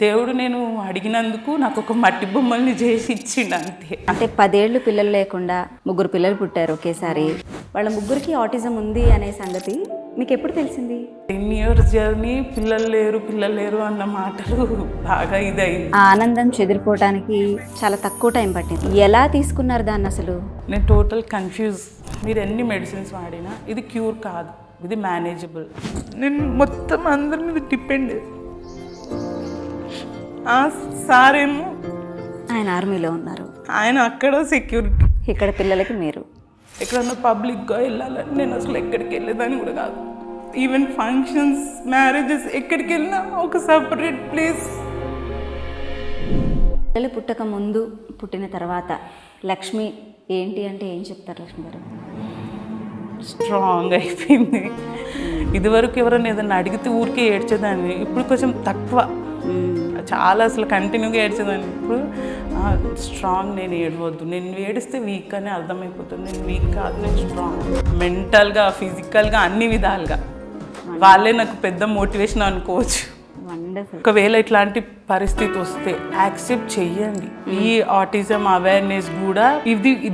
దేవుడు నేను అడిగినందుకు నాకు ఒక మట్టి బొమ్మల్ని చేసి ఇచ్చిండు అంతే. అంటే 10 ఏళ్ళు పిల్లలు లేకుండా 3 పిల్లలు పుట్టారు ఒకేసారి. వాళ్ళ ముగ్గురికి ఆటిజం ఉంది అనే సంగతి మీకు ఎప్పుడు తెలిసింది? 10 years జర్నీ, పిల్లలు లేరు అన్న మాటలు బాగా ఇదయింది. ఆ ఆనందం చెదిరిపోవడానికి చాలా తక్కువ టైం పట్టింది. ఎలా తీసుకున్నారు దాన్ని అసలు? నేను టోటల్ కన్ఫ్యూజ్. మీరు ఎన్ని మెడిసిన్స్ వాడినా ఇది క్యూర్ కాదు, ఇది మేనేజబుల్. నేను మొత్తం అందరి మీద డిపెండ్. సార్ ఏమో ఆయన ఆర్మీలో ఉన్నారు, ఆయన అక్కడ సెక్యూరిటీ, ఇక్కడ పిల్లలకి మీరు. ఎక్కడన్నా పబ్లిక్గా వెళ్ళాలని నేను అసలు ఎక్కడికి వెళ్ళేదాన్ని కూడా కాదు. ఈవెన్ ఫంక్షన్స్, మ్యారేజెస్ ఎక్కడికి వెళ్ళినా ఒక సపరేట్ ప్లేస్. పిల్లలు పుట్టక ముందు, పుట్టిన తర్వాత లక్ష్మి ఏంటి అంటే ఏం చెప్తారు లక్ష్మి గారు? స్ట్రాంగ్ అయిపోయింది. ఇదివరకు ఎవరైనా ఏదైనా అడిగితే ఊరికే ఏడ్చేదాన్ని, ఇప్పుడు కొంచెం తక్కువ, చాలా అసలు కంటిన్యూగా ఏడ్చేదాన్ని. ఇప్పుడు స్ట్రాంగ్, నేను ఏడవద్దు, నేను ఏడిస్తే వీక్ అని అర్థమైపోతుంది. నేను వీక్ కాదు, నేను స్ట్రాంగ్, మెంటల్గా, ఫిజికల్గా, అన్ని విధాలుగా. వాళ్ళే నాకు పెద్ద మోటివేషన్ అనుకోవచ్చు. ఒకవేళ ఇట్లాంటి పరిస్థితి వస్తే యాక్సెప్ట్ చెయ్యండి. ఈ ఆటిజం అవేర్నెస్ కూడా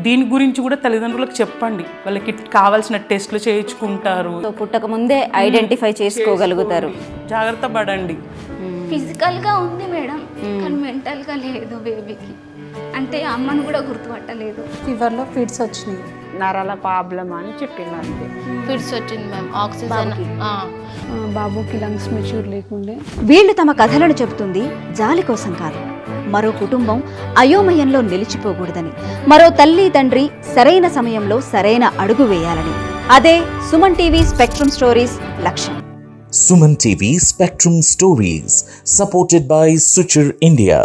దీని గురించి కూడా తల్లిదండ్రులకు చెప్పండి. వాళ్ళకి కావాల్సిన టెస్ట్లు చేయించుకుంటారు, పుట్టక ముందే ఐడెంటిఫై చేసుకోగలుగుతారు. జాగ్రత్త పడండి. ఫిజికల్గా ఉంది మేడం, కానీ మెంటల్గా లేదు బేబీకి. అంటే అమ్మను కూడా గుర్తుపట్టలేదు. ఫీవర్లో ఫిట్స్ వచ్చినాయి, నరాల ప్రాబ్లం అని చెప్పింది. అంతే ఫిట్స్ వచ్చింది మ్యామ్. ఆక్సిజన్ బాబుకి లంగ్స్ మెచ్యూర్ లేకుండే. వీళ్ళు తమ కథలను చెబుతుంది జాలి కోసం కాదు, మరో కుటుంబం అయోమయంలో నిలిచిపోకూడదని, మరో తల్లి తండ్రి సరైన సమయంలో సరైన అడుగు వేయాలని. అదే సుమన్ టీవీ స్పెక్ట్రమ్ స్టోరీస్ లక్ష్యం. Suman TV Spectrum Stories, supported by Suture India.